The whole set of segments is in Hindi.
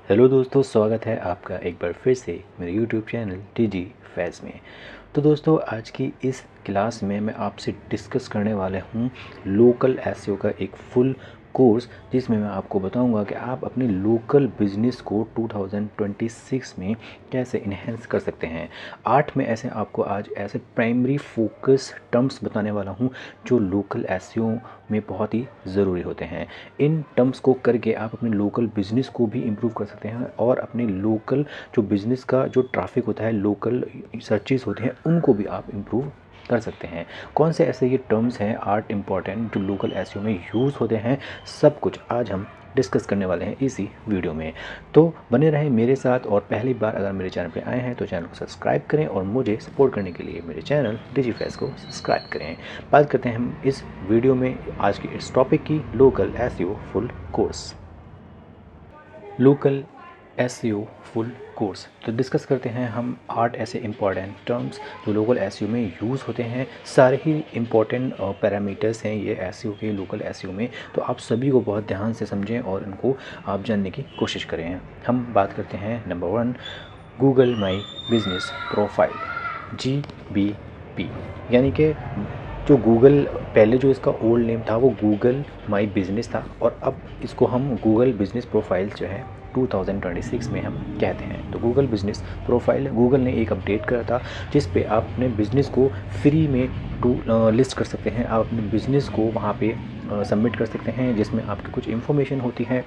हेलो दोस्तों, स्वागत है आपका एक बार फिर से मेरे यूट्यूब चैनल टीजी फैज़ में। तो दोस्तों, आज की इस क्लास में मैं आपसे डिस्कस करने वाला हूँ लोकल एसईओ का एक फुल कोर्स, जिसमें मैं आपको बताऊंगा कि आप अपने लोकल बिजनेस को 2026 में कैसे इन्हेंस कर सकते हैं। 8 में ऐसे आपको आज ऐसे प्राइमरी फोकस टर्म्स बताने वाला हूँ जो लोकल एसईओ में बहुत ही ज़रूरी होते हैं। इन टर्म्स को करके आप अपने लोकल बिजनेस को भी इम्प्रूव कर सकते हैं और अपने लोकल जो बिज़नेस का जो ट्रैफिक होता है, लोकल सर्चेस होते हैं, उनको भी आप इम्प्रूव कर सकते हैं। कौन से ऐसे ये टर्म्स हैं 8 इम्पॉर्टेंट जो लोकल एसईओ में यूज़ होते हैं, सब कुछ आज हम डिस्कस करने वाले हैं इसी वीडियो में। तो बने रहें मेरे साथ, और पहली बार अगर मेरे चैनल पे आए हैं तो चैनल को सब्सक्राइब करें और मुझे सपोर्ट करने के लिए मेरे चैनल डिजीफेस को सब्सक्राइब करें। बात करते हैं हम इस वीडियो में आज की इस टॉपिक की, local SEO full course. Local SEO full course तो डिस्कस करते हैं हम 8 ऐसे इम्पॉर्टेंट टर्म्स जो लोकल एसईओ में यूज़ होते हैं। सारे ही इम्पॉर्टेंट पैरामीटर्स हैं ये एसईओ के, लोकल एसईओ में। तो आप सभी को बहुत ध्यान से समझें और इनको आप जानने की कोशिश करें। हम बात करते हैं number 1, Google my business profile, GBP। यानी कि जो गूगल, पहले जो इसका ओल्ड नेम था वो गूगल माई बिज़नेस था, और अब इसको हम गूगल बिज़नेस प्रोफाइल जो है 2026 में हम कहते हैं। तो गूगल बिज़नेस प्रोफाइल गूगल ने एक अपडेट करा था, जिस पे आप अपने बिज़नेस को फ्री में लिस्ट कर सकते हैं। आप अपने बिज़नेस को वहाँ पे सबमिट कर सकते हैं, जिसमें आपकी कुछ इन्फॉर्मेशन होती है।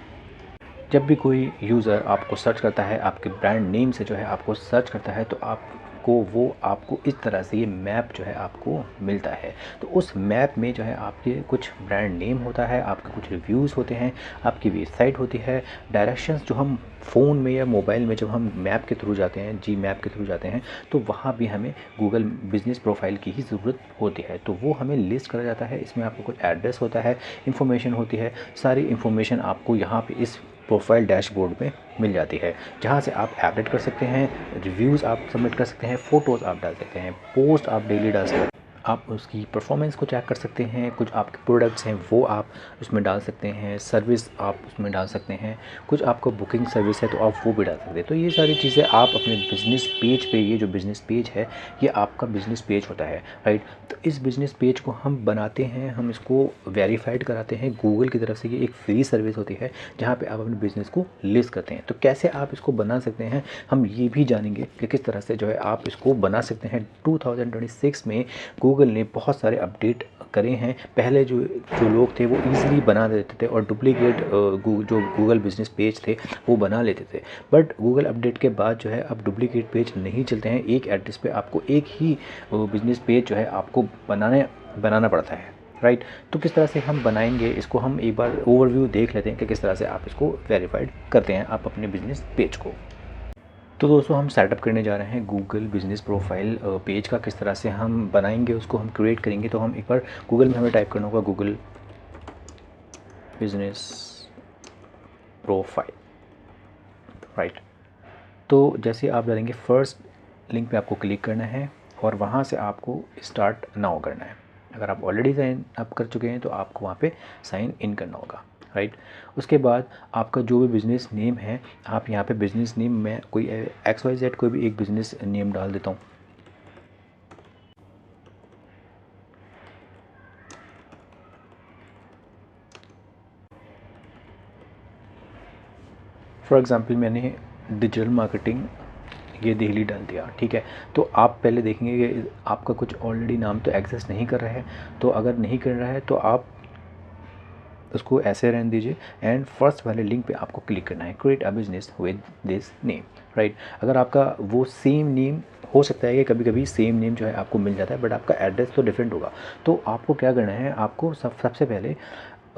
जब भी कोई यूज़र आपको सर्च करता है, आपके ब्रांड नेम से जो है आपको सर्च करता है, तो आपको इस तरह से ये मैप जो है आपको मिलता है। तो उस मैप में जो है आपके कुछ ब्रांड नेम होता है, आपके कुछ रिव्यूज़ होते हैं, आपकी वेबसाइट होती है, डायरेक्शंस जो हम फ़ोन में या मोबाइल में जब हम मैप के थ्रू जाते हैं, जी मैप के थ्रू जाते हैं, तो वहाँ भी हमें गूगल बिज़नेस प्रोफाइल की ही ज़रूरत होती है। तो वो हमें लिस्ट करा जाता है। इसमें आपको कुछ एड्रेस होता है, इन्फॉर्मेशन होती है, सारी इन्फॉर्मेशन आपको यहाँ पे इस प्रोफाइल डैशबोर्ड में मिल जाती है, जहाँ से आप एडिट कर सकते हैं, रिव्यूज़ आप सबमिट कर सकते हैं, फ़ोटोज़ आप डाल सकते हैं, पोस्ट आप डेली डाल सकते हैं, आप उसकी परफॉर्मेंस को चेक कर सकते हैं, कुछ आपके प्रोडक्ट्स हैं वो आप उसमें डाल सकते हैं, सर्विस आप उसमें डाल सकते हैं, कुछ आपका बुकिंग सर्विस है तो आप वो भी डाल सकते हैं। तो ये सारी चीज़ें आप अपने बिज़नेस पेज पे, ये जो बिज़नेस पेज है ये आपका बिज़नेस पेज होता है, राइट। तो इस बिज़नेस पेज को हम बनाते हैं, हम इसको वेरीफाइड कराते हैं गूगल की तरफ से। ये एक फ्री सर्विस होती है जहाँ पे आप अपने बिज़नेस को लिस्ट करते हैं। तो कैसे आप इसको बना सकते हैं, हम ये भी जानेंगे कि किस तरह से जो है आप इसको बना सकते हैं। 2026 में गूगल ने बहुत सारे अपडेट करे हैं। पहले जो जो लोग थे वो ईज़िली बना देते थे और डुप्लीकेट जो गूगल बिज़नेस पेज थे वो बना लेते थे। बट गूगल अपडेट के बाद जो है अब डुप्लीकेट पेज नहीं चलते हैं। एक एड्रेस पे आपको एक ही बिज़नेस पेज जो है आपको बनाना पड़ता है, राइट। तो किस तरह से हम बनाएंगे इसको, हम एक बार ओवरव्यू देख लेते हैं कि किस तरह से आप इसको वेरीफाइड करते हैं आप अपने बिज़नेस पेज को। तो दोस्तों, हम सेटअप करने जा रहे हैं गूगल बिज़नेस प्रोफाइल पेज का। किस तरह से हम बनाएंगे उसको, हम क्रिएट करेंगे। तो हम एक बार गूगल में हमें टाइप करना होगा गूगल बिज़नेस प्रोफाइल, राइट। तो जैसे आप डालेंगे, फर्स्ट लिंक पे आपको क्लिक करना है और वहाँ से आपको स्टार्ट नाउ करना है। अगर आप ऑलरेडी साइन अप कर चुके हैं तो आपको वहाँ पे साइन इन करना होगा, राइट। उसके बाद आपका जो भी बिज़नेस नेम है, आप यहाँ पे बिज़नेस नेम में कोई XYZ कोई भी एक बिज़नेस नेम डाल देता हूँ। फॉर एग्ज़ाम्पल मैंने डिजिटल मार्केटिंग ये दिल्ली डाल दिया, ठीक है। तो आप पहले देखेंगे कि आपका कुछ ऑलरेडी नाम तो एग्जिस्ट नहीं कर रहा है। तो अगर नहीं कर रहा है तो आप उसको ऐसे रहने दीजिए एंड फर्स्ट वाले लिंक पे आपको क्लिक करना है, create a business with this name, right. अगर आपका वो सेम नेम, हो सकता है कि कभी कभी सेम नेम जो है आपको मिल जाता है बट आपका एड्रेस तो डिफरेंट होगा। तो आपको क्या करना है, आपको सबसे पहले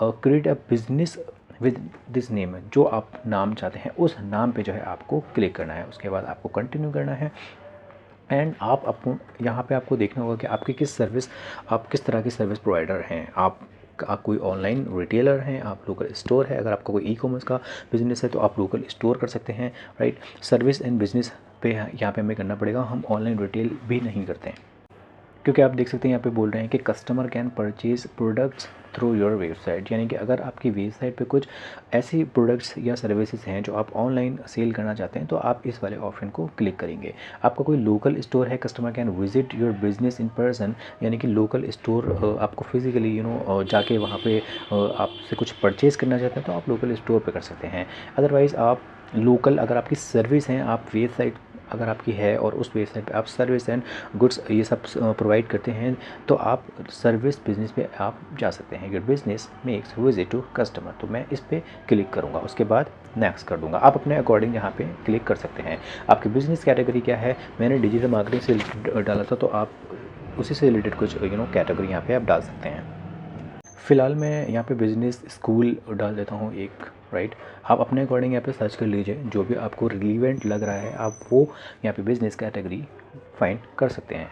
create a business with this name, जो आप नाम चाहते हैं उस नाम पे जो है आपको क्लिक करना है। उसके बाद आपको कंटिन्यू करना है एंड आप यहाँ पे आपको देखना होगा कि आपकी आप किस तरह की सर्विस प्रोवाइडर हैं। आप कोई ऑनलाइन रिटेलर हैं, आप लोकल स्टोर है। अगर आपका कोई ई कॉमर्स का बिज़नेस है तो आप लोकल स्टोर कर सकते हैं, राइट। सर्विस एंड बिज़नेस पे यहाँ पे हमें करना पड़ेगा, हम ऑनलाइन रिटेल भी नहीं करते हैं। क्योंकि आप देख सकते हैं यहाँ पे बोल रहे हैं कि customer can purchase products through your website, यानी कि अगर आपकी वेबसाइट पे कुछ ऐसी प्रोडक्ट्स या सर्विसेज हैं जो आप ऑनलाइन सेल करना चाहते हैं तो आप इस वाले ऑप्शन को क्लिक करेंगे। आपका कोई लोकल स्टोर है, customer can visit your business in person, यानी कि लोकल स्टोर आपको फिजिकली जाके वहाँ पे आपसे कुछ परचेज़ करना चाहते हैं तो आप लोकल स्टोर पे कर सकते हैं। अदरवाइज़ आप लोकल, अगर आपकी सर्विस हैं, आप वेबसाइट अगर आपकी है और उस वेबसाइट पे आप सर्विस एंड गुड्स ये सब प्रोवाइड करते हैं तो आप सर्विस बिजनेस पे आप जा सकते हैं। Your business makes visit to customer, तो मैं इस पर क्लिक करूँगा, उसके बाद नेक्स्ट कर दूँगा। आप अपने अकॉर्डिंग यहाँ पे क्लिक कर सकते हैं। आपकी बिजनेस कैटेगरी क्या है, मैंने डिजिटल मार्केटिंग से डाला था तो आप उसी से रिलेटेड कुछ कैटेगरी यहाँ पे आप डाल सकते हैं। फ़िलहाल मैं यहाँ पे बिज़नेस स्कूल डाल देता हूँ एक, राइट। आप अपने अकॉर्डिंग यहाँ पे सर्च कर लीजिए, जो भी आपको रिलीवेंट लग रहा है आप वो यहाँ पे बिज़नेस कैटेगरी फाइंड कर सकते हैं।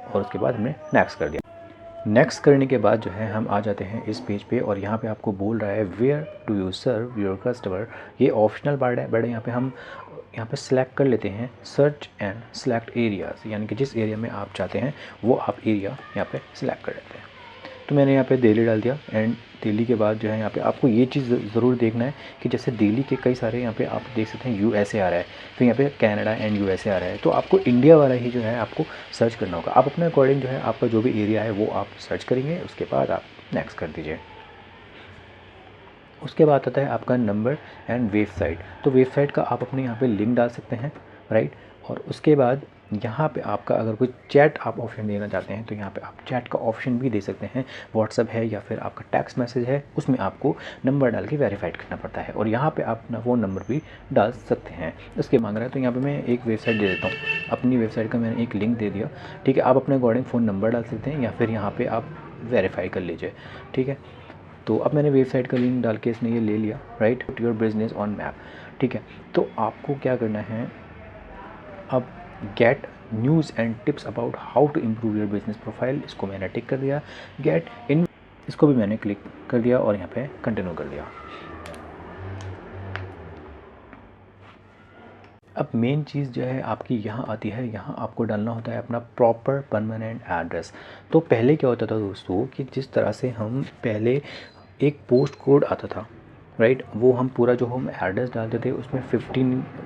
और उसके बाद हमने नेक्स्ट कर दिया। नेक्स्ट करने के बाद जो है हम आ जाते हैं इस पेज पे और यहाँ पे आपको बोल रहा है where do you serve your customer. ये ऑप्शनल पार्ट है, बट यहाँ पे हम यहाँ पे सिलेक्ट कर लेते हैं सर्च एंड सेलेक्ट एरियाज़, यानी कि जिस एरिया में आप चाहते हैं वो आप एरिया यहाँ पे सिलेक्ट कर लेते हैं। तो मैंने यहाँ पे दिल्ली डाल दिया एंड दिल्ली के बाद जो है यहाँ पे आपको ये चीज़ ज़रूर देखना है कि जैसे दिल्ली के कई सारे यहाँ पे आप देख सकते हैं USA आ रहा है, फिर यहाँ पे कनाडा एंड USA आ रहा है, तो आपको इंडिया वाला ही जो है आपको सर्च करना होगा। आप अपने अकॉर्डिंग जो है आपका जो भी एरिया है वो आप सर्च करेंगे, उसके बाद आप नेक्स्ट कर दीजिए। उसके बाद आता है आपका नंबर एंड वेबसाइट। तो वेबसाइट का आप अपने यहाँ पे लिंक डाल सकते हैं, राइट। और उसके बाद यहाँ पे आपका अगर कोई चैट आप ऑप्शन देना चाहते हैं तो यहाँ पे आप चैट का ऑप्शन भी दे सकते हैं। व्हाट्सअप है या फिर आपका टेक्स्ट मैसेज है, उसमें आपको नंबर डाल के वेरीफाइड करना पड़ता है और यहाँ पे आप अपना फ़ोन नंबर भी डाल सकते हैं। इसके मांग रहा है तो यहाँ पे मैं एक वेबसाइट दे देता हूँ, अपनी वेबसाइट का मैंने एक लिंक दे दिया, ठीक है। आप अपने अकॉर्डिंग फ़ोन नंबर डाल सकते हैं या फिर यहाँ पर आप वेरीफाई कर लीजिए, ठीक है। तो अब मैंने वेबसाइट का लिंक डाल के इसने ये ले लिया, right. Put your business on map, ठीक है। तो आपको क्या करना है, अब get news and tips about how to improve your business profile, इसको मैंने टिक कर दिया। गेट इन, इसको भी मैंने क्लिक कर दिया और यहाँ पे कंटिन्यू कर दिया। अब मेन चीज़ जो है आपकी यहाँ आती है, यहाँ आपको डालना होता है अपना प्रॉपर परमानेंट एड्रेस। तो पहले क्या होता था दोस्तों कि जिस तरह से हम पहले एक पोस्ट कोड आता था, राइट, वो हम पूरा जो हम एड्रेस डालते थे उसमें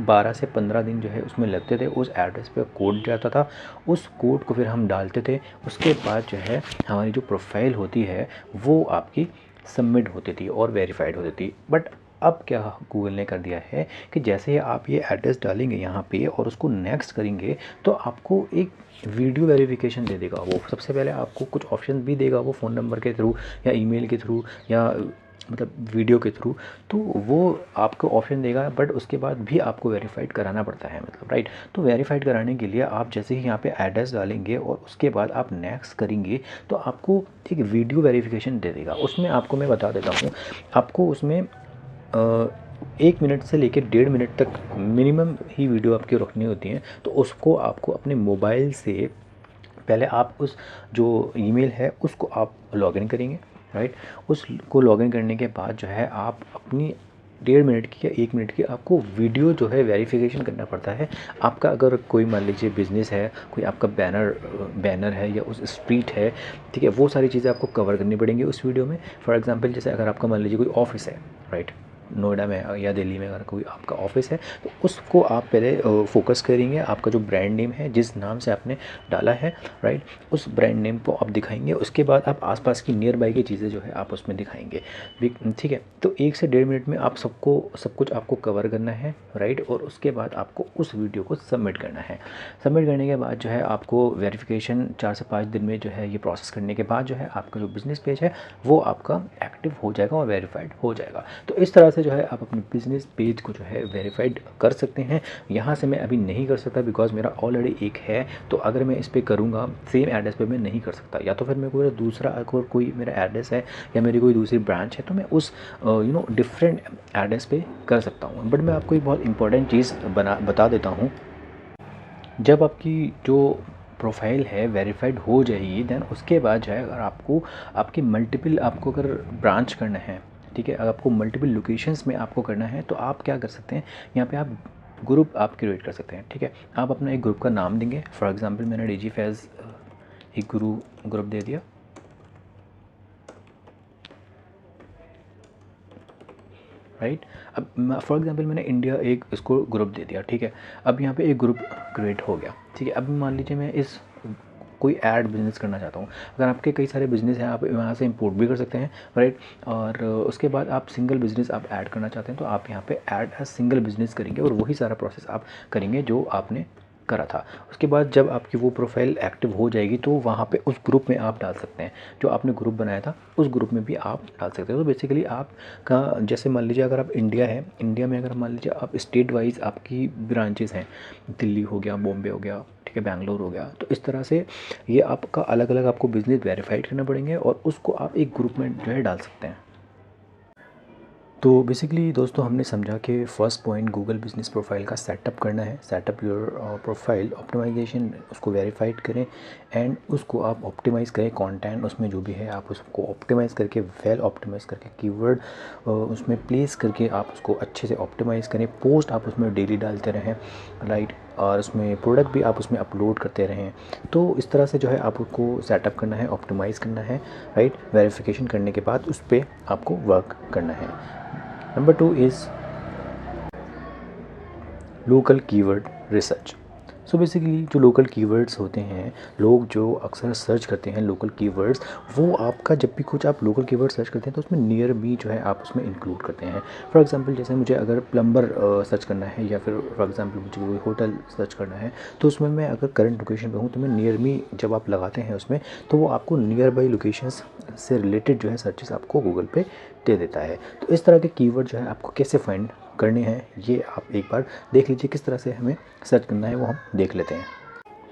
12 से 15 दिन जो है उसमें लगते थे, उस एड्रेस पे कोड जाता था, उस कोड को फिर हम डालते थे, उसके बाद जो है हमारी जो प्रोफाइल होती है वो आपकी सबमिट होती थी और वेरीफाइड होती थी। बट अब क्या गूगल ने कर दिया है कि जैसे ही आप ये एड्रेस डालेंगे यहाँ पे और उसको नेक्स्ट करेंगे तो आपको एक वीडियो वेरिफिकेशन दे देगा। वो सबसे पहले आपको कुछ ऑप्शन भी देगा, वो फ़ोन नंबर के थ्रू या ईमेल के थ्रू या मतलब वीडियो के थ्रू, तो वो आपको ऑप्शन देगा, बट उसके बाद भी आपको वेरीफाइड कराना पड़ता है, मतलब, राइट। तो वेरीफाइड कराने के लिए आप जैसे ही यहाँ पे एड्रेस डालेंगे और उसके बाद आप नेक्स्ट करेंगे तो आपको एक वीडियो वेरिफिकेशन दे देगा। उसमें आपको मैं बता देता हूँ, आपको उसमें 1 मिनट से लेकर 1.5 मिनट तक मिनिमम ही वीडियो आपकी रखनी होती है। तो उसको आपको अपने मोबाइल से पहले आप उस जो ईमेल है उसको आप लॉगिन करेंगे, राइट। उसको लॉगिन करने के बाद जो है आप अपनी 1.5 मिनट की या 1 मिनट की आपको वीडियो जो है वेरिफिकेशन करना पड़ता है। आपका अगर कोई मान लीजिए बिज़नेस है, कोई आपका बैनर है या उस स्ट्रीट है, ठीक है, वो सारी चीज़ें आपको कवर करनी पड़ेंगी उस वीडियो में। फॉर एग्जांपल जैसे अगर आपका मान लीजिए कोई ऑफिस है, राइट, नोएडा में या दिल्ली में अगर कोई आपका ऑफिस है तो उसको आप पहले फोकस करेंगे। आपका जो ब्रांड नेम है, जिस नाम से आपने डाला है, राइट, उस ब्रांड नेम को आप दिखाएंगे। उसके बाद आप आसपास की नियर बाई की चीज़ें जो है आप उसमें दिखाएंगे, ठीक है। तो 1 से 1.5 मिनट में आप सब कुछ आपको कवर करना है, राइट। और उसके बाद आपको उस वीडियो को सबमिट करना है। सबमिट करने के बाद जो है आपको वेरिफिकेशन 4 से 5 दिन में जो है ये प्रोसेस करने के बाद जो है आपका जो बिज़नेस पेज है वो आपका एक्टिव हो जाएगा और वेरीफाइड हो जाएगा। तो इस तरह से जो है आप अपने बिज़नेस पेज को जो है वेरीफाइड कर सकते हैं। यहाँ से मैं अभी नहीं कर सकता बिकॉज़ मेरा ऑलरेडी एक है, तो अगर मैं इस पर करूँगा सेम एड्रेस पे मैं नहीं कर सकता, या तो फिर मेरे को दूसरा अगर कोई मेरा एड्रेस है या मेरी कोई दूसरी ब्रांच है तो मैं उस डिफरेंट एड्रेस पे कर सकता हूँ। बट मैं आपको एक बहुत इंपॉर्टेंट चीज़ बता देता हूँ, जब आपकी जो प्रोफाइल है वेरीफाइड हो जाएगी देन उसके बाद जो है अगर आपकी मल्टीपल आपको अगर ब्रांच करना है, ठीक है, अगर आपको मल्टीपल लोकेशंस में आपको करना है तो आप क्या कर सकते हैं, यहाँ पे आप ग्रुप आप क्रिएट कर सकते हैं, ठीक है। आप अपना एक ग्रुप का नाम देंगे। फॉर एग्जांपल मैंने डिजी फैज़ एक ग्रुप दे दिया, राइट। अब फॉर एग्जांपल मैंने इंडिया एक इसको ग्रुप दे दिया, ठीक है। अब यहाँ पे एक ग्रुप क्रिएट हो गया, ठीक है। अब मान लीजिए मैं इस कोई ऐड बिजनेस करना चाहता हूँ। अगर आपके कई सारे बिजनेस हैं, आप वहाँ से इंपोर्ट भी कर सकते हैं, राइट। और उसके बाद आप सिंगल बिजनेस आप ऐड करना चाहते हैं तो आप यहाँ पे ऐड एज सिंगल बिजनेस करेंगे और वही सारा प्रोसेस आप करेंगे जो आपने करा था। उसके बाद जब आपकी वो प्रोफाइल एक्टिव हो जाएगी तो वहाँ पे उस ग्रुप में आप डाल सकते हैं, जो आपने ग्रुप बनाया था उस ग्रुप में भी आप डाल सकते हैं। तो बेसिकली आपका जैसे मान लीजिए अगर आप इंडिया है, इंडिया में अगर मान लीजिए आप स्टेट वाइज आपकी ब्रांचेस हैं, दिल्ली हो गया, बॉम्बे हो गया, ठीक है, बैंगलोर हो गया, तो इस तरह से ये आपका अलग अलग आपको बिजनेस वेरीफाइड करना पड़ेंगे और उसको आप एक ग्रुप में जो है डाल सकते हैं। तो बेसिकली दोस्तों हमने समझा कि first point Google business profile का सेटअप करना है, सेटअप योर प्रोफाइल, ऑप्टिमाइजेशन, उसको वेरीफाइड करें एंड उसको आप ऑप्टिमाइज़ करें, कंटेंट उसमें जो भी है आप उसको ऑप्टिमाइज़ करके, वेल ऑप्टिमाइज़ करके, कीवर्ड उसमें प्लेस करके आप उसको अच्छे से ऑप्टिमाइज़ करें। पोस्ट आप उसमें डेली डालते रहें, राइट, और उसमें प्रोडक्ट भी आप उसमें अपलोड करते रहें। तो इस तरह से जो है आपको सेटअप करना है, ऑप्टिमाइज़ करना है, राइट। वेरिफिकेशन करने के बाद उस पर आपको वर्क करना है। Number 2 is local keyword research. So basically जो लोकल कीवर्ड्स होते हैं, लोग जो अक्सर सर्च करते हैं लोकल कीवर्ड्स, वो आपका जब भी कुछ आप लोकल कीवर्ड सर्च करते हैं तो उसमें नियर बी जो है आप उसमें इंक्लूड करते हैं। फॉर एग्जांपल जैसे मुझे अगर प्लम्बर सर्च करना है या फिर फॉर एग्जांपल मुझे कोई होटल सर्च करना है, तो उसमें मैं अगर करंट लोकेशन पे हूँ तो मैं नियर मी जब आप लगाते हैं उसमें, तो वो आपको नियर बाई लोकेशंस से रिलेटेड जो है सर्चेस आपको गूगल पे दे देता है। तो इस तरह के कीवर्ड जो है आपको कैसे फाइंड करने हैं ये आप एक बार देख लीजिए, किस तरह से हमें सर्च करना है वो हम देख लेते हैं।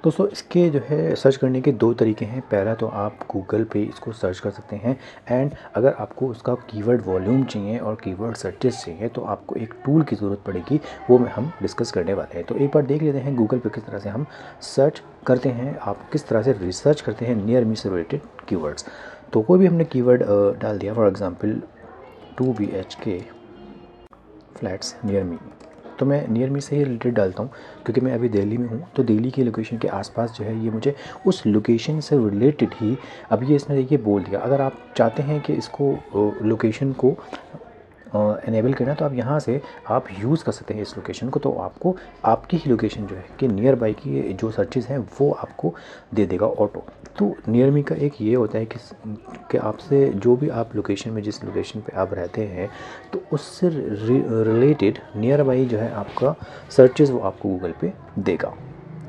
दोस्तों इसके जो है सर्च करने के दो तरीके हैं। पहला तो आप गूगल पे इसको सर्च कर सकते हैं एंड अगर आपको उसका कीवर्ड वॉल्यूम चाहिए और कीवर्ड सर्चेस चाहिए तो आपको एक टूल की ज़रूरत पड़ेगी, वो में हम डिस्कस करने वाले हैं। तो एक बार देख लेते हैं गूगल पे किस तरह से हम सर्च करते हैं, आप किस तरह से रिसर्च करते हैं नियर मी से रिलेटेड कीवर्ड्स। तो कोई भी हमने कीवर्ड डाल दिया, for example 2 BHK flats near me, तो मैं नियर मी से ही रिलेटेड डालता हूँ क्योंकि मैं अभी दिल्ली में हूँ। तो दिल्ली की लोकेशन के आसपास जो है ये मुझे उस लोकेशन से रिलेटेड ही, अब ये इसने देखिए बोल दिया। अगर आप चाहते हैं कि इसको लोकेशन को इनेबल करना तो आप यहाँ से आप यूज़ कर सकते हैं इस लोकेशन को, तो आपको आपकी ही लोकेशन जो है कि नियर बाई की जो सर्चेज़ हैं वो आपको दे देगा ऑटो। तो नियर मी का एक ये होता है कि आपसे जो भी आप लोकेशन में जिस लोकेशन पे आप रहते हैं तो उससे रिलेटेड नियर बाई जो है आपका सर्चेज़ वो आपको गूगल पे देगा,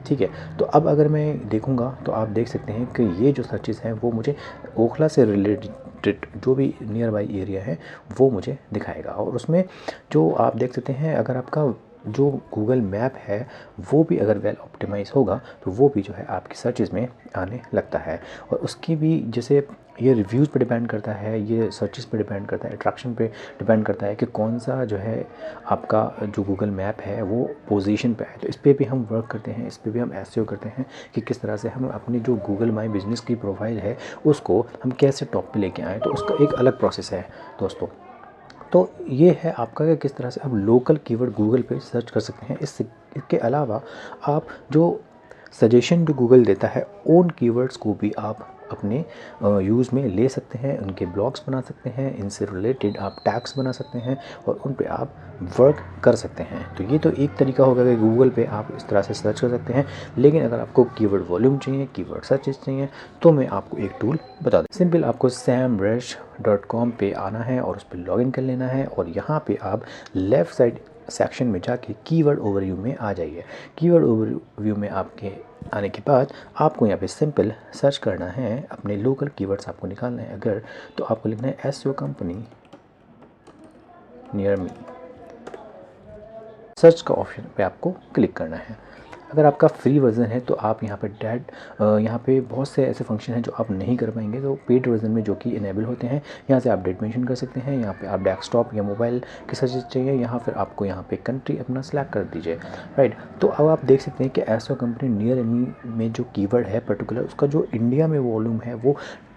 ठीक है। तो अब अगर मैं देखूंगा तो आप देख सकते हैं कि ये जो सर्चेज़ हैं वो मुझे ओखला से रिलेटेड जो भी नियर बाई एरिया है वो मुझे दिखाएगा। और उसमें जो आप देख सकते हैं अगर आपका जो गूगल मैप है वो भी अगर वेल ऑप्टिमाइज़ होगा तो वो भी जो है आपकी सर्चेज़ में आने लगता है। और उसकी भी जैसे ये रिव्यूज़ पे डिपेंड करता है, ये सर्चेज़ पे डिपेंड करता है, अट्रैक्शन पे डिपेंड करता है कि कौन सा जो है आपका जो गूगल मैप है वो पोजीशन पे है। तो इस पे भी हम वर्क करते हैं, इस पे भी हम एसईओ करते हैं कि किस तरह से हम अपनी जो गूगल माई बिज़नेस की प्रोफाइल है उसको हम कैसे टॉप पे लेके आएँ। तो उसका एक अलग प्रोसेस है दोस्तों। तो ये है आपका कि किस तरह से आप लोकल कीवर्ड गूगल पे सर्च कर सकते हैं। इसके अलावा आप जो सजेशन जो गूगल देता है उन कीवर्ड्स को भी आप अपने यूज़ में ले सकते हैं, उनके ब्लॉग्स बना सकते हैं, इनसे रिलेटेड आप टैग्स बना सकते हैं और उन पे आप वर्क कर सकते हैं। तो ये तो एक तरीका होगा कि गूगल पे आप इस तरह से सर्च कर सकते हैं। लेकिन अगर आपको कीवर्ड वॉल्यूम चाहिए, कीवर्ड सर्चेस चाहिए, तो मैं आपको एक टूल बता दूँ। सिंपल आपको samrush.com पे आना है और उस पर लॉगिन कर लेना है और यहाँ पे आप लेफ़्ट साइड सेक्शन में जाके कीवर्ड ओवरव्यू में आ जाइए। कीवर्ड ओवरव्यू में आपके आने के बाद आपको यहाँ पे सिंपल सर्च करना है, अपने लोकल कीवर्ड्स आपको निकालना है अगर, तो आपको लिखना है SEO company near me. Search का ऑप्शन पे आपको क्लिक करना है। अगर आपका फ्री वर्जन है तो आप यहाँ पे यहाँ पे बहुत से ऐसे फंक्शन हैं जो आप नहीं कर पाएंगे, तो पेड वर्जन में जो कि इनेबल होते हैं यहाँ से आप डेट मेंशन कर सकते हैं। यहाँ पे आप डेस्कटॉप या मोबाइल के सर्चेज चाहिए, यहाँ फिर आपको यहाँ पे कंट्री अपना सेलेक्ट कर दीजिए, राइट। तो अब आप देख सकते हैं कि एसईओ कंपनी नियर मी में जो कीवर्ड है पर्टिकुलर, उसका जो इंडिया में वॉल्यूम है वो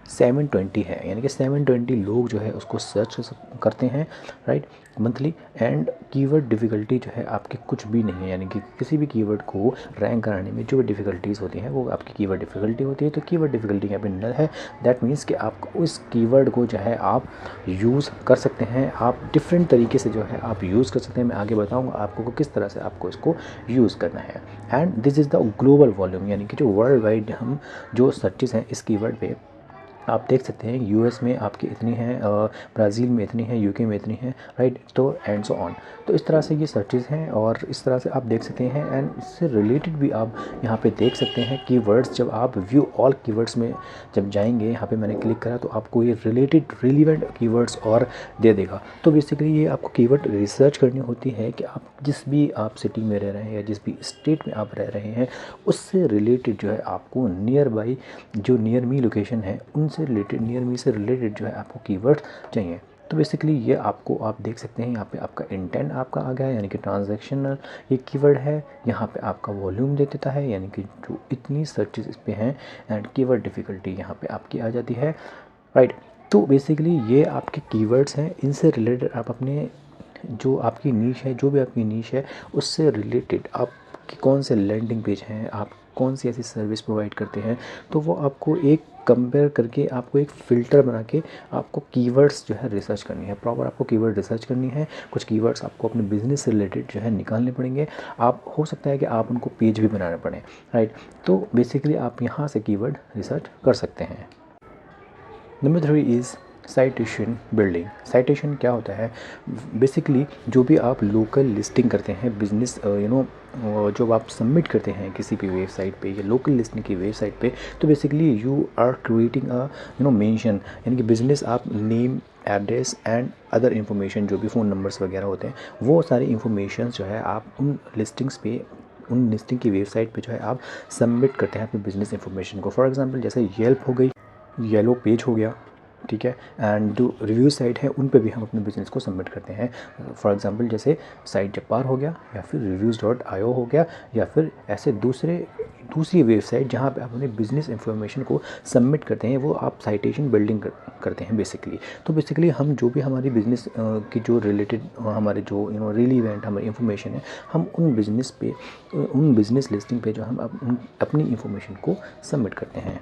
720 है, यानी कि 720 लोग जो है उसको सर्च करते हैं, right, monthly. And keyword difficulty जो है आपकी कुछ भी नहीं है, यानी कि किसी भी कीवर्ड को रैंक कराने में जो भी डिफ़िकल्टीज़ होती हैं वो आपकी कीवर्ड डिफ़िकल्टी होती है। तो कीवर्ड डिफ़िकल्टी यहाँ पे नल है। दैट मीन्स कि आप उस कीवर्ड को जो है आप यूज़ कर सकते हैं, आप डिफरेंट तरीके से जो है आप यूज़ कर सकते हैं। मैं आगे बताऊँगा आपको को किस तरह से आपको इसको यूज़ करना है। And this is the global volume, यानी कि जो वर्ल्ड वाइड हम जो सर्चेज़ हैं इस कीवर्ड पे आप देख सकते हैं। यूएस में आपकी इतनी है, ब्राज़ील में इतनी है, यूके में इतनी है, राइट। तो एंड सो ऑन। तो इस तरह से ये सर्चेज़ हैं और इस तरह से आप देख सकते हैं। एंड इससे रिलेटेड भी आप यहाँ पे देख सकते हैं कीवर्ड्स। जब आप व्यू ऑल कीवर्ड्स में जब जाएंगे, यहाँ पे मैंने क्लिक करा तो आपको ये रिलेटेड रिलीवेंट कीवर्ड्स और दे देगा। तो बेसिकली ये आपको कीवर्ड रिसर्च करनी होती है कि आप जिस भी आप सिटी में रह रहे हैं या जिस भी स्टेट में आप रह रहे हैं उससे रिलेटेड जो है आपको नियर बाई जो नियर मी लोकेशन है उनसे रिलेटेड, नियर मी से रिलेटेड जो है आपको कीवर्ड चाहिए। तो बेसिकली ये आपको आप देख सकते हैं यहाँ पे आपका इंटेंट आपका आ गया है, यानी कि ट्रांजैक्शनल ये कीवर्ड है। यहाँ पे आपका वॉल्यूम दे देता है, यानी कि जो इतनी सर्चेस इस पे हैं। एंड कीवर्ड डिफ़िकल्टी यहाँ पे आपकी आ जाती है, राइट। तो बेसिकली ये आपके कीवर्ड्स हैं, इनसे रिलेटेड आप अपने जो आपकी नीश है, जो भी आपकी नीश है उससे रिलेटेड आप कि कौन से लैंडिंग पेज हैं, आप कौन सी ऐसी सर्विस प्रोवाइड करते हैं, तो वो आपको एक कंपेयर करके आपको एक फ़िल्टर बना के आपको कीवर्ड्स जो है रिसर्च करनी है। प्रॉपर आपको कीवर्ड रिसर्च करनी है। कुछ कीवर्ड्स आपको अपने बिजनेस से रिलेटेड जो है निकालने पड़ेंगे। आप हो सकता है कि आप उनको पेज भी बनाने पड़े, राइट। तो बेसिकली आप यहाँ से कीवर्ड रिसर्च कर सकते हैं। Number 3 is citation building. Citation क्या होता है? बेसिकली जो भी आप लोकल लिस्टिंग करते हैं बिजनेस जो आप सबमिट करते हैं किसी भी वेबसाइट पे या लोकल लिस्टिंग की वेबसाइट पे, तो basically you are creating a mention, यानी कि बिजनेस आप name, address and other information जो भी फ़ोन नंबर्स वगैरह होते हैं वो सारी इन्फॉर्मेशन जो है आप उन लिस्टिंग्स पे, उन लिस्टिंग की वेबसाइट पे जो है आप सबमिट करते हैं अपने बिजनेस इन्फॉर्मेशन को। फॉर एग्जांपल जैसे येल्प हो गई, येलो पेज हो गया, ठीक है। एंड जो रिव्यू साइट है उन पे भी हम अपने बिज़नेस को सबमिट करते हैं। फॉर एग्जांपल जैसे साइट जब्बार हो गया या फिर reviews.io हो गया या फिर ऐसे दूसरी वेबसाइट जहाँ पे आप अपने बिज़नेस इंफॉर्मेशन को सबमिट करते हैं वो आप साइटेशन बिल्डिंग करते हैं बेसिकली। तो बेसिकली हम जो भी हमारी बिज़नेस की जो रिलेटेड हमारे जो रिलीवेंट हमारी इंफॉर्मेशन है हम उन बिज़नेस लिस्टिंग पे जो हम अपनी इंफॉर्मेशन को सबमिट करते हैं।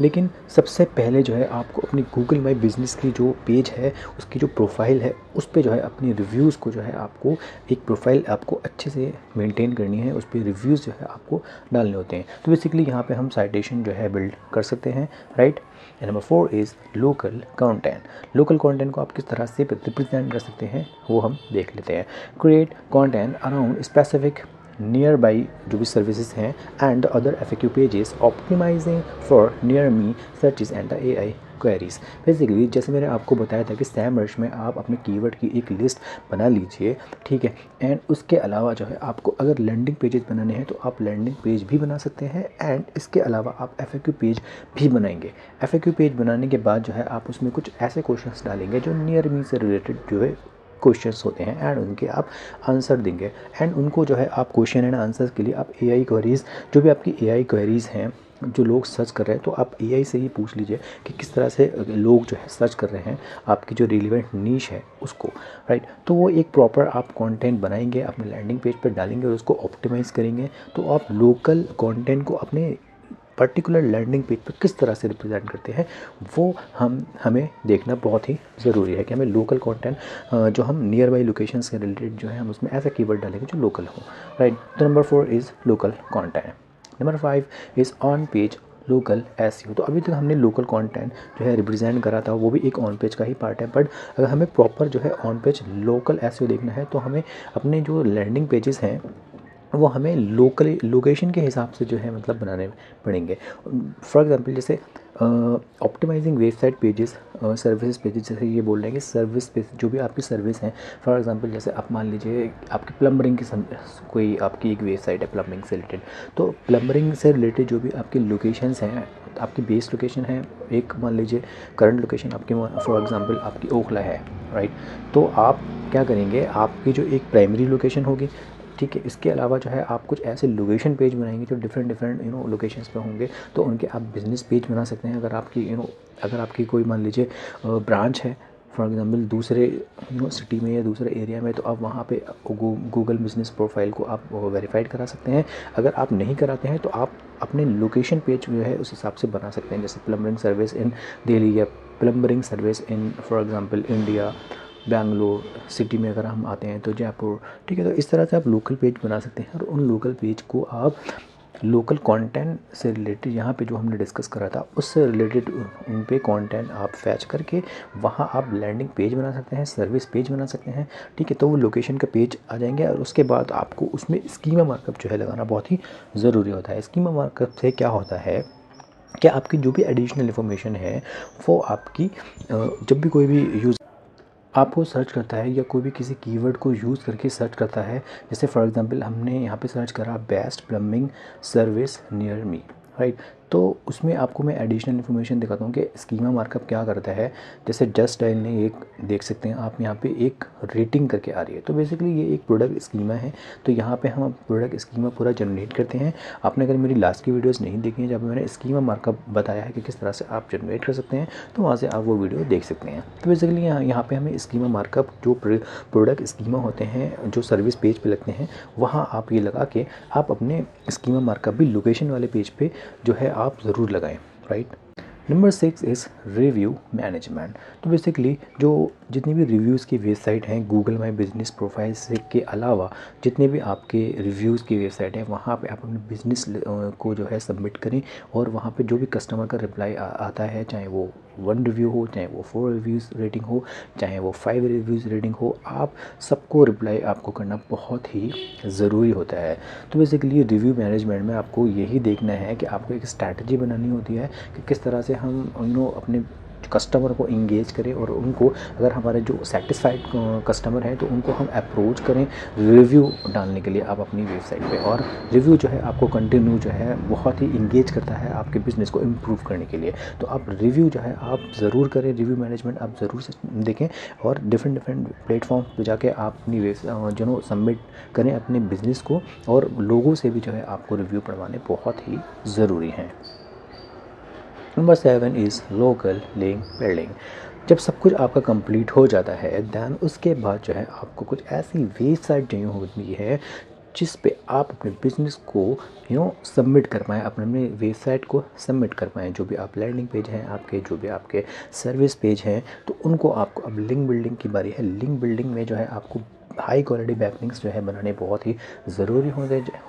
लेकिन सबसे पहले जो है आपको अपनी गूगल माई बिज़नेस की जो पेज है उसकी जो प्रोफाइल है उस पे जो है अपनी रिव्यूज़ को जो है आपको एक प्रोफाइल आपको अच्छे से मेंटेन करनी है। उस पर रिव्यूज़ जो है आपको डालने होते हैं। तो बेसिकली यहाँ पे हम साइटेशन जो है बिल्ड कर सकते हैं, right. Number 4 is local content. Local content को आप किस तरह से रिप्रेजेंट कर सकते हैं वो हम देख लेते हैं। Create content around specific nearby जो भी सर्विसेज हैं and other FAQ pages optimising for near me searches and the AI queries. Basically जैसे मैंने आपको बताया था कि SEMrush में आप अपने कीवर्ड की एक लिस्ट बना लीजिए, ठीक है। एंड उसके अलावा जो है आपको अगर लैंडिंग पेजेस बनाने हैं तो आप लैंडिंग पेज भी बना सकते हैं। एंड इसके अलावा आप FAQ पेज भी बनाएंगे। FAQ पेज बनाने के बाद जो है आप उसमें कुछ ऐसे क्वेश्चंस डालेंगे जो नियर मी से रिलेटेड जो है क्वेश्चंस होते हैं एंड उनके आप आंसर देंगे। एंड उनको जो है आप क्वेश्चन एंड आंसर्स के लिए आप AI क्वेरीज़, जो भी आपकी AI क्वेरीज़ हैं जो लोग सर्च कर रहे हैं, तो आप AI से ही पूछ लीजिए कि किस तरह से लोग जो है सर्च कर रहे हैं आपकी जो रिलेवेंट नीश है उसको, राइट। तो वो एक प्रॉपर आप कंटेंट बनाएंगे, अपने लैंडिंग पेज पर डालेंगे और उसको ऑप्टिमाइज़ करेंगे। तो आप लोकल कंटेंट को अपने पर्टिकुलर लैंडिंग पेज पर किस तरह से रिप्रेजेंट करते हैं वो हमें देखना बहुत ही ज़रूरी है कि हमें लोकल कंटेंट जो हम नियर बाई लोकेशन से रिलेटेड जो है हम उसमें ऐसा कीवर्ड डालेंगे जो लोकल हो, राइट। तो number 4 is local content. Number 5 is on page local SEO। तो अभी तक हमने लोकल कंटेंट जो है रिप्रेजेंट करा था, वो भी एक ऑन पेज का ही पार्ट है। बट अगर हमें प्रॉपर जो है ऑन पेज लोकल SEO देखना है तो हमें अपने जो लैंडिंग पेजेस हैं वो हमें लोकेशन के हिसाब से जो है मतलब बनाने पड़ेंगे। फॉर एग्जांपल जैसे optimising website pages, services pages, जैसे ये बोल रहे हैं कि सर्विस पे जो भी आपकी सर्विस हैं। फॉर एग्जांपल जैसे आप मान लीजिए आपकी प्लम्बरिंग की कोई आपकी एक वेबसाइट है प्लम्बरिंग से रिलेटेड, तो प्लम्बरिंग से रिलेटेड जो भी आपकी लोकेशंस हैं, आपकी बेस लोकेशन है एक, मान लीजिए करंट लोकेशन आपकी फॉर एग्जांपल आपकी ओखला है, राइट। तो आप क्या करेंगे, आपकी जो एक प्राइमरी लोकेशन होगी, ठीक है। इसके अलावा जो है आप कुछ ऐसे लोकेशन पेज बनाएंगे जो डिफरेंट लोकेशंस पे होंगे, तो उनके आप बिज़नेस पेज बना सकते हैं। अगर आपकी अगर आपकी कोई मान लीजिए ब्रांच है फॉर एग्ज़ाम्पल दूसरे सिटी में या दूसरे एरिया में, तो आप वहाँ पे गूगल बिज़नेस प्रोफाइल को आप वेरीफाइड करा सकते हैं। अगर आप नहीं कराते हैं तो आप अपने लोकेशन पेज जो है उस हिसाब से बना सकते हैं, जैसे प्लम्बिंग सर्विस इन दिल्ली या plumbing service in for example India, Bangalore city में अगर हम आते हैं तो जयपुर, ठीक है। तो इस तरह से आप लोकल पेज बना सकते हैं और उन लोकल पेज को आप लोकल कंटेंट से रिलेटेड, यहाँ पे जो हमने डिस्कस करा था उससे रिलेटेड उन पे कंटेंट आप फैच करके वहाँ आप लैंडिंग पेज बना सकते हैं, सर्विस पेज बना सकते हैं, ठीक है। तो वो लोकेशन का पेज आ जाएंगे और उसके बाद आपको उसमें स्कीमा मार्कअप जो है लगाना बहुत ही ज़रूरी होता है। स्कीमा मार्कअप से क्या होता है कि आपकी जो भी एडिशनल इन्फॉर्मेशन है वो आपकी जब भी कोई भी यूज़ आपको सर्च करता है या कोई भी किसी कीवर्ड को यूज़ करके सर्च करता है, जैसे फॉर एग्जांपल हमने यहाँ पे सर्च करा best plumbing service near me, right. तो उसमें आपको मैं एडिशनल इन्फॉर्मेशन दिखाता हूँ कि स्कीमा मार्कअप क्या करता है। जैसे जस्ट डायल ने एक देख सकते हैं आप यहाँ पे एक रेटिंग करके आ रही है, तो बेसिकली ये एक प्रोडक्ट स्कीमा है। तो यहाँ पे हम प्रोडक्ट स्कीमा पूरा जनरेट करते हैं। आपने अगर मेरी लास्ट की वीडियोस नहीं देखी हैं जब मैंने स्कीमा मार्कअप बताया है कि किस तरह से आप जनरेट कर सकते हैं, तो वहाँ से आप वो वीडियो देख सकते हैं। तो बेसिकली यहाँ पे हमें स्कीमा मार्कअप जो प्रोडक्ट स्कीमा होते हैं जो सर्विस पेज पे लगते हैं, वहाँ आप ये लगा के आप अपने स्कीमा मार्कअप भी लोकेशन वाले पेज पे जो है आप ज़रूर लगाएं, right. Number 6 is review management. तो बेसिकली जो जितनी भी रिव्यूज़ की वेबसाइट हैं गूगल माई बिज़नेस प्रोफाइल से के अलावा जितने भी आपके रिव्यूज़ की वेबसाइट है, वहाँ पे आप अपने बिज़नेस को जो है सबमिट करें और वहाँ पे जो भी कस्टमर का रिप्लाई आता है, चाहे वो 1 रिव्यू हो, चाहे वो 4 रिव्यूज़ रेटिंग हो, चाहे वो 5 रिव्यूज़ रेटिंग हो, आप सबको रिप्लाई आपको करना बहुत ही ज़रूरी होता है। तो बेसिकली रिव्यू मैनेजमेंट में आपको यही देखना है कि आपको एक स्ट्रैटेजी बनानी होती है कि किस तरह से हम अपने कस्टमर को इंगेज करें और उनको, अगर हमारे जो सेटिस्फाइड कस्टमर हैं तो उनको हम अप्रोच करें रिव्यू डालने के लिए आप अपनी वेबसाइट पे। और रिव्यू जो है आपको कंटिन्यू जो है बहुत ही इंगेज करता है आपके बिज़नेस को इम्प्रूव करने के लिए। तो आप रिव्यू जो है आप ज़रूर करें, रिव्यू मैनेजमेंट आप ज़रूर से देखें और डिफरेंट प्लेटफॉर्म पर जाके आप अपनी सबमिट करें अपने बिज़नेस को, और लोगों से भी जो है आपको रिव्यू पढ़वाने बहुत ही ज़रूरी हैं। Number 7 is local link building. जब सब कुछ आपका कंप्लीट हो जाता है दैन उसके बाद जो है आपको कुछ ऐसी वेबसाइट चाहिए होती है जिस पे आप अपने बिज़नेस को सबमिट कर पाएँ, अपने वेबसाइट को सबमिट कर पाएँ। जो भी आप लैंडिंग पेज हैं आपके, जो भी आपके सर्विस पेज हैं, तो उनको आपको अब लिंक बिल्डिंग की बारी है। लिंक बिल्डिंग में जो है आपको हाई क्वालिटी बैकलिंक्स जो है बनाने बहुत ही ज़रूरी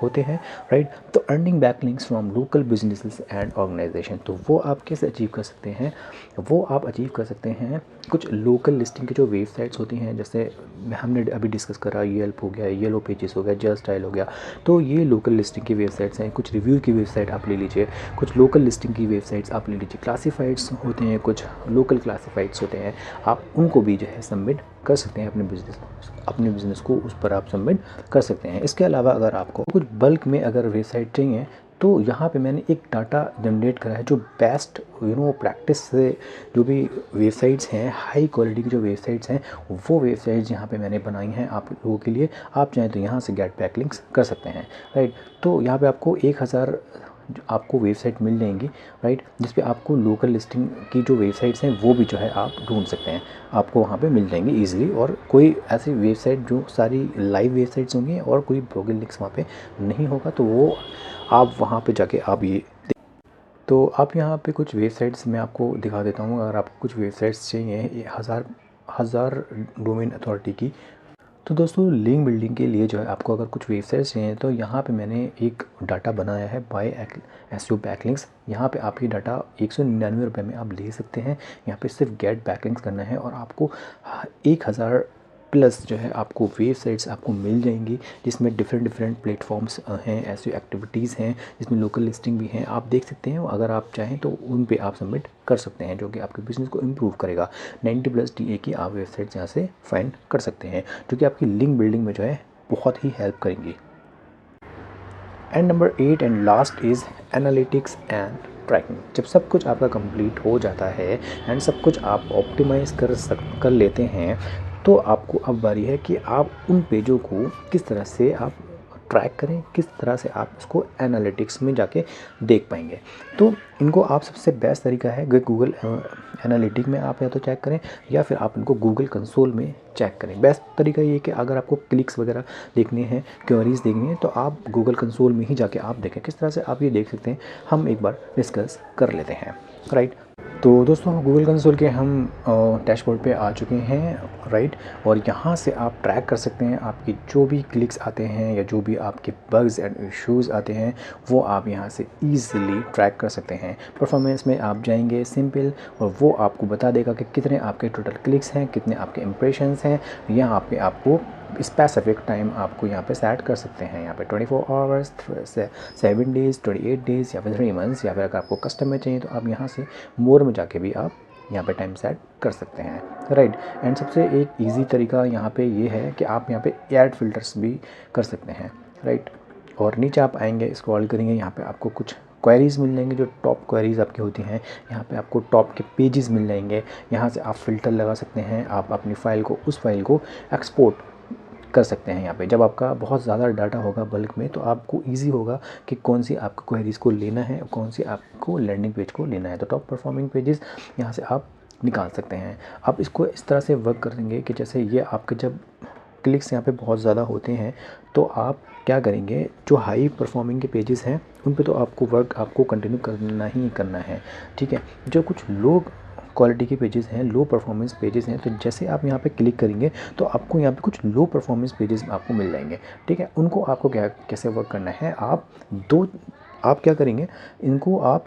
होते हैं, राइट। तो earning backlinks from local businesses and organisation, तो वो आप कैसे अचीव कर सकते हैं? वो आप अचीव कर सकते हैं कुछ लोकल लिस्टिंग की जो वेबसाइट्स होती हैं, जैसे हमने अभी डिस्कस करा येल्प हो गया, येलो पेजेस हो गया, जस्ट डायल हो गया। तो ये लोकल लिस्टिंग की वेबसाइट्स हैं। कुछ रिव्यू की वेबसाइट आप ले लीजिए, कुछ लोकल लिस्टिंग की वेबसाइट्स आप ले लीजिए। क्लासीफाइड्स होते हैं, कुछ लोकल क्लासीफाइड्स होते हैं, आप उनको भी जो है सबमिट कर सकते हैं अपने बिज़नेस को उस पर आप सबमिट कर सकते हैं। इसके अलावा अगर आपको कुछ बल्क में अगर वेबसाइट चाहिए तो यहाँ पे मैंने एक डाटा जनरेट करा है जो बेस्ट प्रैक्टिस से जो भी वेबसाइट्स हैं, हाई क्वालिटी की जो वेबसाइट्स हैं, वो वेबसाइट्स यहाँ पे मैंने बनाई हैं आप लोगों के लिए। आप चाहें तो यहाँ से गेट बैकलिंक्स कर सकते हैं, राइट। तो यहाँ पे आपको 1000 आपको वेबसाइट मिल जाएंगी, राइट, जिस पे आपको लोकल लिस्टिंग की जो वेबसाइट्स हैं वो भी जो है आप ढूंढ सकते हैं, आपको वहाँ पे मिल जाएंगी ईजिली। और कोई ऐसी वेबसाइट जो सारी लाइव वेबसाइट्स होंगी और कोई ब्रोकन लिंक्स वहाँ पे नहीं होगा, तो वो आप वहाँ पे जाके आप ये तो आप यहाँ पे कुछ वेबसाइट्स मैं आपको दिखा देता हूँ। अगर आपको कुछ वेबसाइट्स चाहिए हज़ार डोमेन अथॉरिटी की, तो दोस्तों लिंक बिल्डिंग के लिए जो है आपको अगर कुछ वेबसाइट्स चाहिए तो यहाँ पे मैंने एक डाटा बनाया है बाय एसईओ बैकलिंक्स। यहाँ पे आप ये डाटा 199 रुपये में आप ले सकते हैं। यहाँ पे सिर्फ गेट बैकलिंक्स करना है और आपको 1000 प्लस जो है आपको वेबसाइट्स आपको मिल जाएंगी, जिसमें डिफरेंट प्लेटफॉर्म्स हैं, ऐसी एक्टिविटीज़ हैं जिसमें लोकल लिस्टिंग भी हैं। आप देख सकते हैं, अगर आप चाहें तो उन पे आप सबमिट कर सकते हैं, जो कि आपके बिज़नेस को इम्प्रूव करेगा। 90+ TA की आप वेबसाइट्स यहाँ से फाइंड कर सकते हैं, जो कि आपकी लिंक बिल्डिंग में जो है बहुत ही हेल्प करेंगी। And number 8 and last is analytics and tracking. जब सब कुछ आपका कंप्लीट हो जाता है एंड सब कुछ आप ऑप्टिमाइज़ कर लेते हैं, तो आपको अब बारी है कि आप उन पेजों को किस तरह से आप ट्रैक करें, किस तरह से आप इसको एनालिटिक्स में जाके देख पाएंगे। तो इनको आप सबसे बेस्ट तरीका है कि गूगल एनालिटिक में आप या तो चेक करें या फिर आप इनको गूगल कंसोल में चेक करें। बेस्ट तरीका ये कि अगर आपको क्लिक्स वगैरह देखने हैं, क्वेरीज देखनी है, तो आप गूगल कंसोल में ही जाके आप देखें। किस तरह से आप ये देख सकते हैं हम एक बार डिस्कस कर लेते हैं, राइट। तो दोस्तों गूगल कंसोल के हम डैशबोर्ड पे आ चुके हैं, राइट। और यहाँ से आप ट्रैक कर सकते हैं आपकी जो भी क्लिक्स आते हैं या जो भी आपके बग्स एंड इश्यूज़ आते हैं वो आप यहाँ से ईज़िली ट्रैक कर सकते हैं। परफॉर्मेंस में आप जाएंगे सिंपल, और वो आपको बता देगा कि कितने आपके टोटल क्लिक्स हैं, कितने आपके इम्प्रेशंस हैं। यहाँ पे आपको स्पेसिफिक टाइम आपको यहाँ पे सेट कर सकते हैं। यहाँ पे 24 आवर्स, 7 डेज़, 28 डेज़ या फिर 3 मंथ्स, या फिर अगर आपको कस्टम में चाहिए तो आप यहाँ से मोर में जाके भी आप यहाँ पे टाइम सेट कर सकते हैं, राइट। एंड सबसे एक इजी तरीका यहाँ पे ये है कि आप यहाँ पे ऐड फिल्टर्स भी कर सकते हैं, राइट। और नीचे आप आएंगे, स्क्रॉल करेंगे, यहाँ पे आपको कुछ क्वेरीज़ मिल जाएंगे जो टॉप क्वेरीज़ आपकी होती हैं। यहाँ पे आपको टॉप के पेजेस मिल जाएंगे, यहाँ से आप फ़िल्टर लगा सकते हैं। आप अपनी फ़ाइल को, उस फाइल को एक्सपोर्ट कर सकते हैं। यहाँ पे जब आपका बहुत ज़्यादा डाटा होगा बल्क में, तो आपको इजी होगा कि कौन सी आपको क्वेरीज़ को लेना है, कौन सी आपको लैंडिंग पेज को लेना है। तो टॉप परफॉर्मिंग पेजेस यहाँ से आप निकाल सकते हैं। आप इसको इस तरह से वर्क करेंगे कि जैसे ये आपके जब क्लिक्स यहाँ पे बहुत ज़्यादा होते हैं तो आप क्या करेंगे, जो हाई परफॉर्मिंग के पेजेस हैं उन पे तो आपको वर्क आपको कंटिन्यू करना ही करना है, ठीक है। जो कुछ लो क्वालिटी के पेजेस हैं, लो परफॉर्मेंस पेजेस हैं, तो जैसे आप यहाँ पे क्लिक करेंगे तो आपको यहाँ पे कुछ लो परफॉर्मेंस पेजेस आपको मिल जाएंगे, ठीक है। उनको आपको कैसे वर्क करना है, आप क्या करेंगे, इनको आप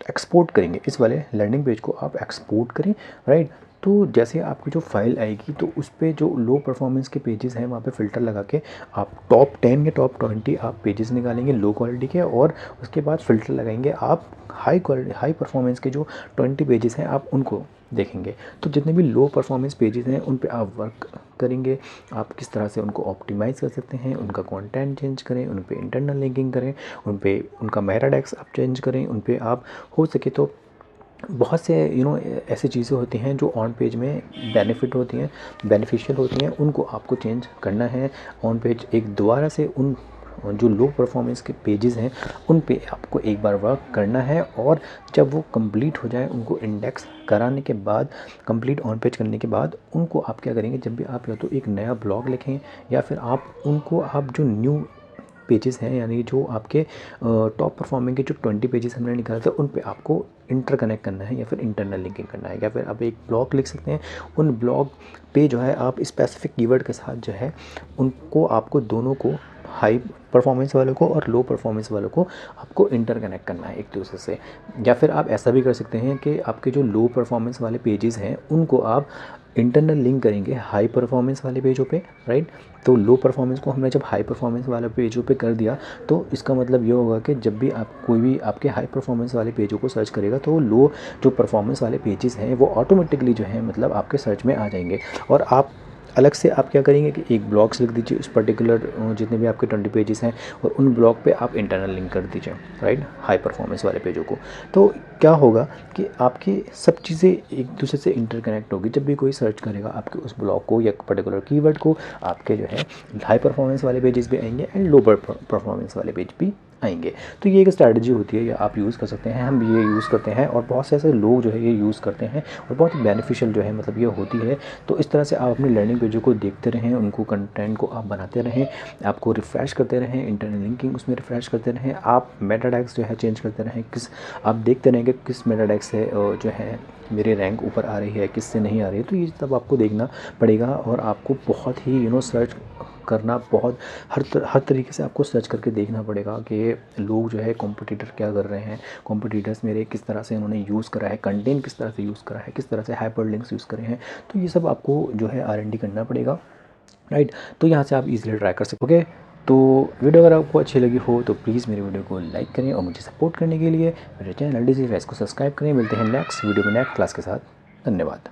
एक्सपोर्ट करेंगे। इस वाले लैंडिंग पेज को आप एक्सपोर्ट करें, राइट। तो जैसे आपकी जो फाइल आएगी तो उस पर जो लो परफॉर्मेंस के पेजेस हैं वहाँ पे फ़िल्टर लगा के आप टॉप 10 या टॉप 20 आप पेजेस निकालेंगे लो क्वालिटी के, और उसके बाद फ़िल्टर लगाएंगे आप हाई परफॉर्मेंस के जो 20 पेजेस हैं आप उनको देखेंगे। तो जितने भी लो परफॉर्मेंस पेजेस हैं उन पे आप वर्क करेंगे। आप किस तरह से उनको ऑप्टिमाइज़ कर सकते हैं, उनका कंटेंट चेंज करें, उन पे इंटरनल लिंकिंग करें, उन पे उनका मेटा टैग्स आप चेंज करें, उन पे आप हो सके तो बहुत से ऐसी चीज़ें होती हैं जो ऑन पेज में बेनिफिशियल होती हैं, उनको आपको चेंज करना है। ऑन पेज एक दोबारा से उन जो लो परफॉर्मेंस के पेजेस हैं उन पे आपको एक बार वर्क करना है, और जब वो कंप्लीट हो जाए उनको इंडेक्स कराने के बाद, कंप्लीट ऑन पेज करने के बाद, उनको आप क्या करेंगे, जब भी आप या तो एक नया ब्लॉग लिखें या फिर आप जो न्यू पेजेस हैं, यानी जो आपके टॉप परफॉर्मिंग के जो 20 पेजेस हमने निकाले थे उन पे आपको इंटरकनेक्ट करना है या फिर इंटरनल लिंकिंग करना है, या फिर आप एक ब्लॉग लिख सकते हैं। उन ब्लॉग पे जो है आप स्पेसिफिक कीवर्ड के साथ जो है उनको आपको दोनों को, हाई परफॉर्मेंस वालों को और लो परफॉर्मेंस वालों को आपको इंटरकनेक्ट करना है एक दूसरे से। या फिर आप ऐसा भी कर सकते हैं कि आपके जो लो परफॉर्मेंस वाले पेजेस हैं उनको आप इंटरनल लिंक करेंगे हाई परफॉर्मेंस वाले पेजों पे, राइट। तो लो परफॉर्मेंस को हमने जब हाई परफॉर्मेंस वाले पेजों पे कर दिया तो इसका मतलब ये होगा कि जब भी आप कोई भी आपके हाई परफॉर्मेंस वाले पेजों को सर्च करेगा तो लो जो परफॉर्मेंस वाले पेजेस हैं वो ऑटोमेटिकली जो है मतलब आपके सर्च में आ जाएंगे। और आप अलग से आप क्या करेंगे कि एक ब्लॉग्स लिख दीजिए उस पर्टिकुलर जितने भी आपके 20 पेजेस हैं, और उन ब्लॉग पे आप इंटरनल लिंक कर दीजिए, राइट, हाई परफॉर्मेंस वाले पेजों को। तो क्या होगा कि आपकी सब चीज़ें एक दूसरे से इंटरकनेक्ट होगी। जब भी कोई सर्च करेगा आपके उस ब्लॉग को या पर्टिकुलर कीवर्ड को, आपके जो है हाई परफॉर्मेंस वाले पेजेस भी आएंगे एंड लो परफॉर्मेंस वाले पेज भी आएंगे। तो ये एक स्ट्रैटेजी होती है, या आप यूज़ कर सकते हैं, हम ये यूज़ करते हैं और बहुत से ऐसे लोग जो है ये यूज़ करते हैं और बहुत ही बेनिफिशियल जो है मतलब ये होती है। तो इस तरह से आप अपनी लर्निंग पेजों को देखते रहें, उनको कंटेंट को आप बनाते रहें, आपको रिफ़्रेश करते रहें, इंटरनल लिंकिंग उसमें रिफ़्रेश करते रहें, आप मेटा टैग्स जो है चेंज करते रहें, आप देखते रहें कि किस मेटा टैग से जो है मेरे रैंक ऊपर आ रही है, किससे नहीं आ रही है। तो ये सब आपको देखना पड़ेगा और आपको बहुत ही सर्च करना, बहुत हर तरीके से आपको सर्च करके देखना पड़ेगा कि लोग जो है कॉम्पिटिटर क्या कर रहे हैं, कॉम्पिटिटर्स मेरे किस तरह से उन्होंने यूज़ करा है, कंटेंट किस तरह से यूज़ करा है, किस तरह से हाइपर लिंक्स यूज़ करे हैं। तो ये सब आपको जो है R&D करना पड़ेगा, राइट। तो यहाँ से आप इजीली ट्राई कर सकते। ओके, तो वीडियो अगर आपको अच्छी लगी हो तो प्लीज़ मेरी वीडियो को लाइक करें और मुझे सपोर्ट करने के लिए मेरे चैनल डिजी फैज को सब्सक्राइब करें। मिलते हैं नेक्स्ट वीडियो में नेक्स्ट क्लास के साथ। धन्यवाद।